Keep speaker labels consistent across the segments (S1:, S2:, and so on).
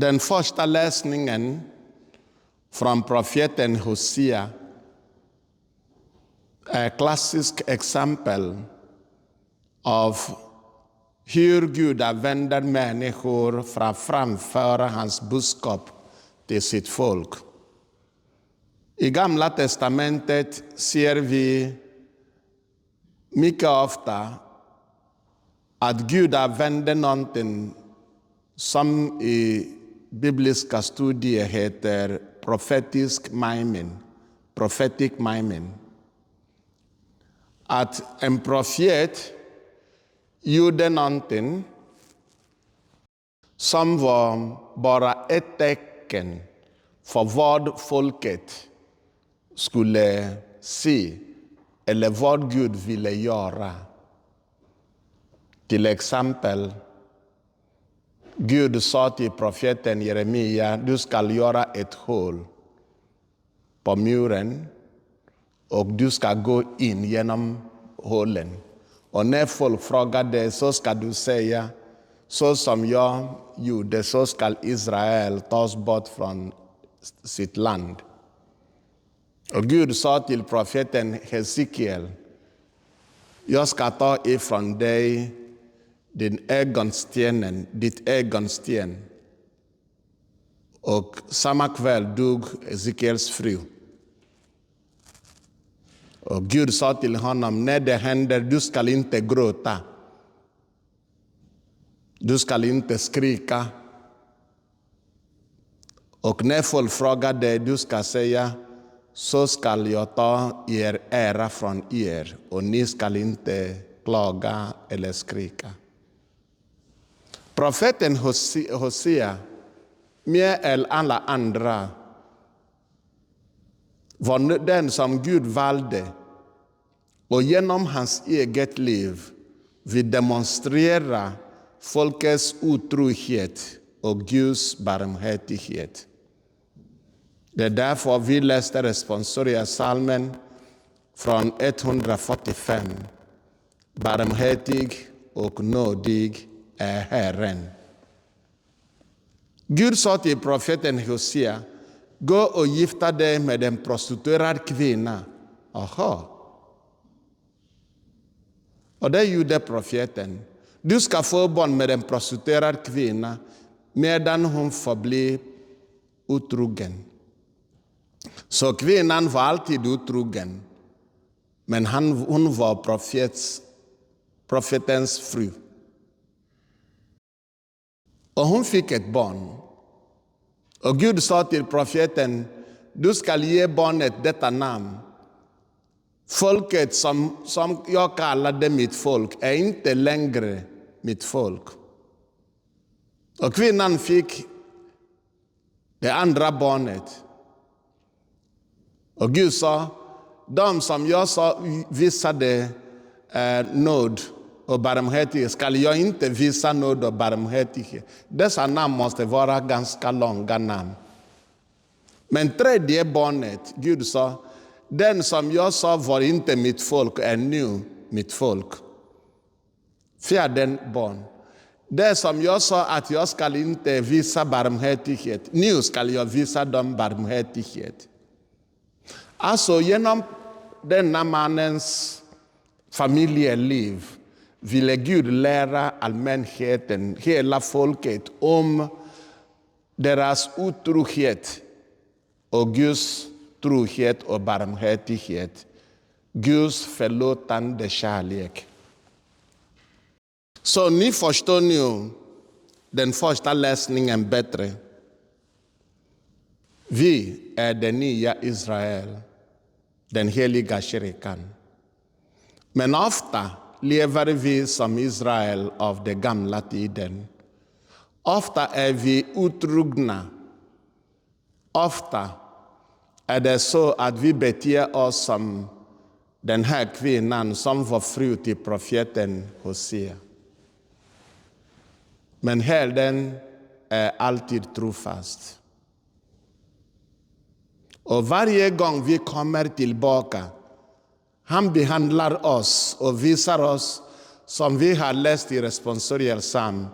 S1: Den första läsningen från profeten Hosea är ett klassiskt exempel av hur Gud använder människor för att framföra hans budskap till sitt folk. I Gamla testamentet ser vi mycket ofta att Gud använder någonting som i bibliska studier heter prophetic miming. Att en profet gjorde någonting som var bara ett tecken för vad folket skulle se eller vad Gud ville göra. Till exempel, Gud sa till profeten Jeremia, du ska göra ett hål på muren och du ska gå in genom hålen. Och när folk frågar dig så ska du säga, så som jag gjorde så ska Israel tas bort från sitt land. Och Gud sa till profeten Hesekiel, jag ska ta ifrån dig ditt ögonsten. Och samma kväll dog Hesekiels fru. Och Gud sa till honom, när det händer, du ska inte gråta. Du ska inte skrika. Och när folk frågar dig, du ska säga, så ska jag ta er ära från er och ni ska inte klaga eller skrika. Profeten Hosea, mer än alla andra, var den som Gud valde och genom hans eget liv vill demonstrera folkets otrohet och Guds barmhärtighet. Det är därför vi läste responsoriska psalmen från 145. Barmhärtig och nådig är Herren. Gud sa till profeten Hosea, gå och gifta dig med en prostituerad kvinna. Aha. Och det gjorde profeten. Du ska få barn med en prostituerad kvinna medan hon förblir otrogen. Så kvinnan var alltid otrogen, men hon var profetens fru. Och hon fick ett barn. Och Gud sa till profeten, du ska ge barnet detta namn. Folket som jag kallade mitt folk är inte längre mitt folk. Och kvinnan fick det andra barnet. Och Gud sa, de som jag visade nåd och barmhärtighet ska jag inte visa nåd och barmhärtighet. Dessa namn måste vara ganska långa namn. Men tredje barnet, Gud sa, den som jag sa var inte mitt folk är nu mitt folk. Fjärde barn. Det som jag sa att jag ska inte visa barmhärtighet, nu ska jag visa dem barmhärtighet. Alltså genom denna mannens familjeliv ville Gud lära allmänheten, hela folket, om deras otrohet och Guds trohet och barmhärtighet. Guds förlåtande kärlek. Så ni förstår nu den första läsningen bättre. Vi är det nya Israel, den heliga kyrkan. Men ofta lever vi som Israel av den gamla tiden. Ofta är vi otrogna. Ofta är det så att vi beter oss som den här kvinnan som var fru till profeten Hosea. Men Herren är alltid trofast. Och varje gång vi kommer tillbaka, han behandlar oss och visar oss, som vi har läst i responsoriell psalm,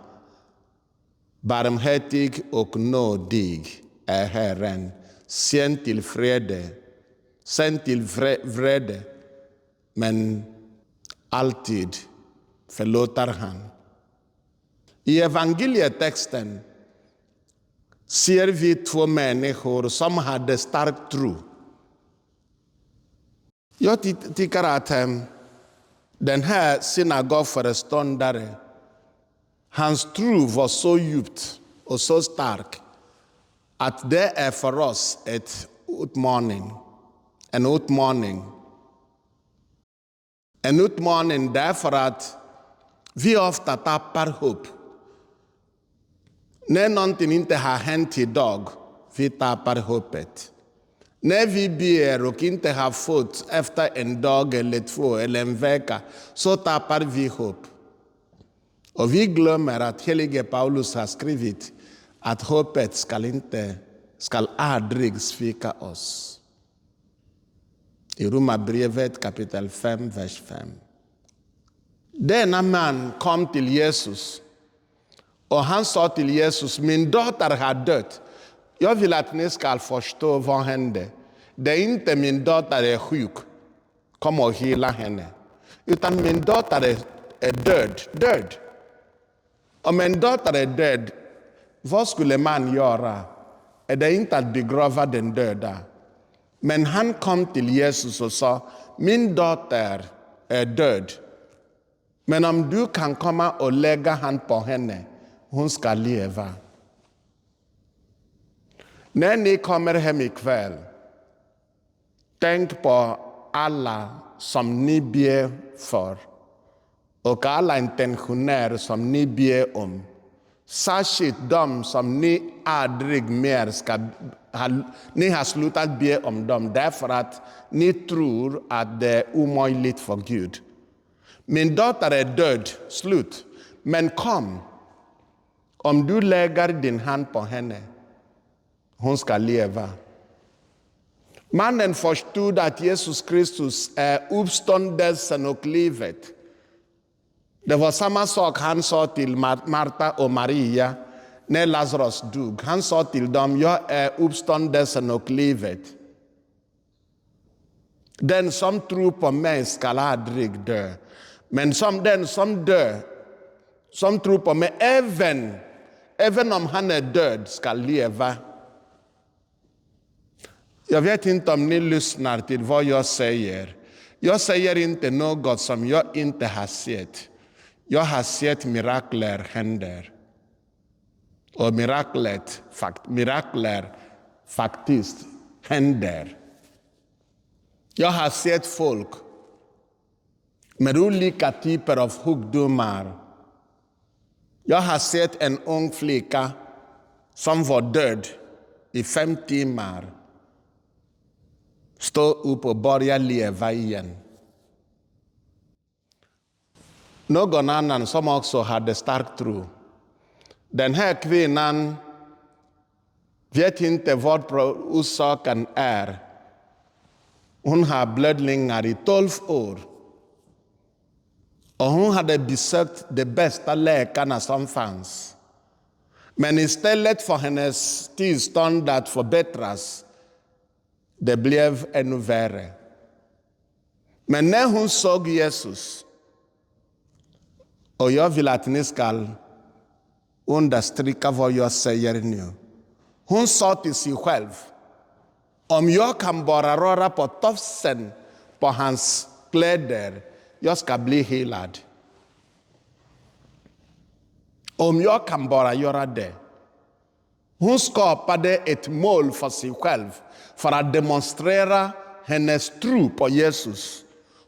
S1: barmhärtig och nådig är Herren, sen till vrede, men alltid förlåter han. I evangelietexten ser vi två människor som hade stark tro. Jag tycker att den här synagogföreståndare, hans tro var så djupt och så stark att det är för oss en utmaning därför att vi ofta tappar hopp. När någonting inte har hänt idag, vi tappar hoppet. När vi ber och inte har fått efter en dag eller två eller en vecka, så tappar vi hopp. Och vi glömmer att helige Paulus har skrivit att hoppet ska aldrig svika oss. I Romarbrevet kapitel 5, vers 5. Denna man kom till Jesus och han sa till Jesus, min dotter har dött. Jag vill att ni ska förstå vad hände. Det är inte min dotter är sjuk, kom och hela henne. Utan min dotter är död. Om en dotter är död, vad skulle man göra? Är det inte att begrava den döda? Men han kom till Jesus och sa, min dotter är död. Men om du kan komma och lägga hand på henne, hon ska leva. När ni kommer hem ikväll, tänk på alla som ni ber för och alla intentioner som ni ber om. Särskilt de som ni aldrig mer ni har slutat be om dem därför att ni tror att det är omöjligt för Gud. Min dotter är död, slut. Men kom, om du lägger din hand på henne, hon ska leva. Mannen förstod att Jesus Kristus är uppståndelsen och livet. Det var samma sak han sa till Marta och Maria när Lazarus dog. Han sa till dem, jag är uppståndelsen och livet. Den som tror på mig ska aldrig dö. Men den som dör, som tror på mig, även om han är död, ska leva. Jag vet inte om ni lyssnar till vad jag säger. Jag säger inte något som jag inte har sett. Jag har sett mirakler hända. Och mirakler faktiskt händer. Jag har sett folk med olika typer av sjukdomar. Jag har sett en ung flicka som var död i 5 timmar. Stå upp och börja leva igen. Någon annan som också hade stark tro. Den här kvinnan vet inte vad orsaken är. Hon har blödningar i 12 år. Och hon hade besökt de bästa läkarna som fanns. Men istället för hennes tillstånd att förbättras, det blev ännu värre. Men när hon såg Jesus, och jag vill att ni ska understryka vad jag säger nu. Hon sa till sig själv, om jag kan bara röra på tofsen på hans kläder, jag ska bli helad. Om jag kan bara göra det. Hon skapade ett mål för sig själv för att demonstrera hennes tro på Jesus.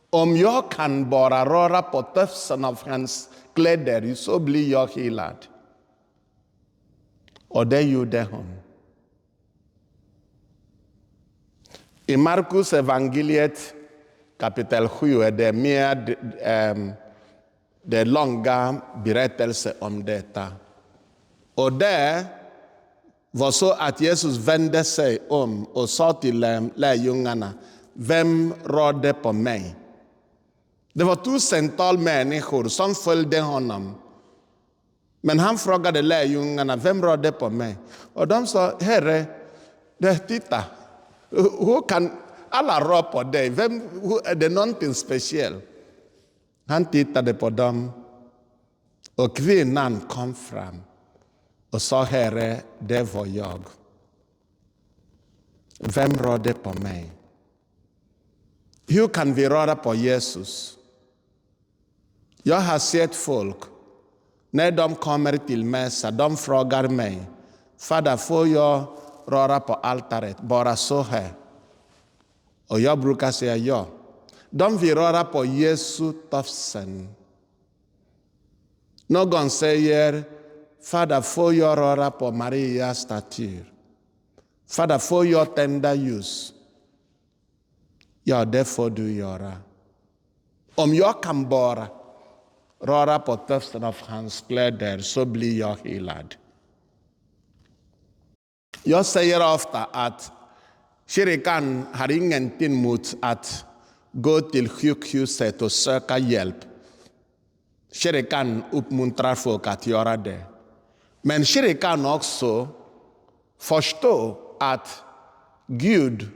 S1: Om jag kan bara röra på tofsen av hans kläder, så blir jag helad. Och det gjorde hon. I Markus evangeliet kapitel 7 är det mer det långa berättelse om detta. Och det var så att Jesus vände sig om och sa till lärjungarna, vem rådde på mig? Det var tusentals människor som följde honom. Men han frågade lärjungarna, vem rådde på mig? Och de sa, Herre, titta, hur kan alla rå på dig? Är det någonting speciellt? Han tittade på dem och kvinnan kom fram och sa, Herre, det var jag. Vem rådde på mig? Hur kan vi råda på Jesus? Jag har sett folk, när de kommer till mässa, de frågar mig, Fader, får jag röra på altaret bara så här? Och jag brukar säga ja. De vill röra på Jesu tofsen. Någon säger, Fader, får jag röra på Marias statyr? Fader, får jag tända ljus? Ja, det får du göra. Om jag kan bara röra på tofsen av hans kläder så blir jag helad. Jag säger ofta att kyrkan har ingenting mot att gå till sjukhuset och söka hjälp. Kyrkan uppmuntrar folk att göra det. Men kyrkan också förstår att Gud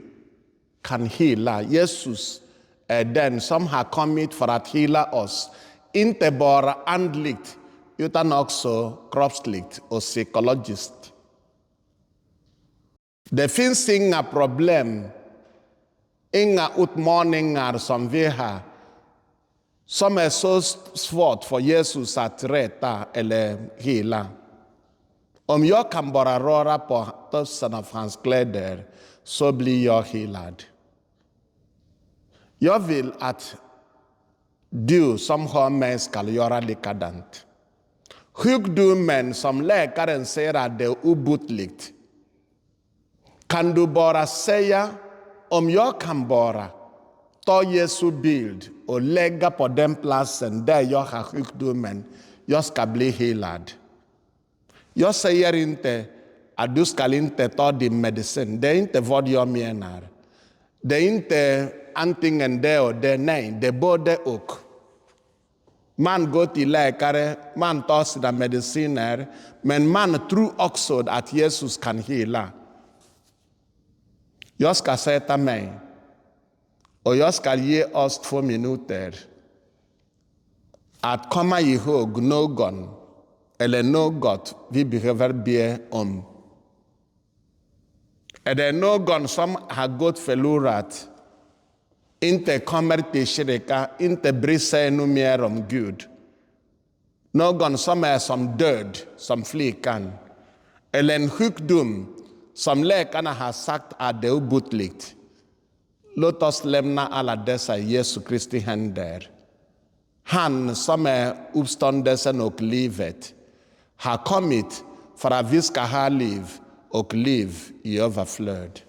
S1: kan hela. Jesus är den som har kommit för att hela oss. Inte bara andligt utan också kroppsligt och psykologiskt. Det finns inga problem, inga utmaningar som vi har som är så svårt för Jesus att rätta eller hela. Om jag kan bara röra på tofsen av hans kläder så blir jag helad. Jag vill att du som har mig ska göra likadant. Sjukdomen som läkaren säger att det är obotligt, kan du bara säga, om jag kan bara ta Jesu bild och lägga på den platsen där jag har sjukdomen, jag ska bli helad. Jag säger inte att du ska inte ta din medicin. Det är inte vad jag menar. Det är inte antingen det och det, nej, det är både och. Man går till läkare, man tar sina mediciner, men man tror också att Jesus kan hela. Jag ska sätta mig och jag ska ge oss 2 minuter att komma ihåg någon eller något vi behöver be om. Är det någon som har gått förlorat, inte kommer till kyrkan, inte bryr sig ännu mer om Gud? Någon som är som död, som flickan, eller en sjukdom som läkarna har sagt att det är obotligt. Låt oss lämna alla dessa i Jesu Kristi händer. Han som är uppståndelsen och livet har kommit för att vi ska ha liv och liv i överflöd.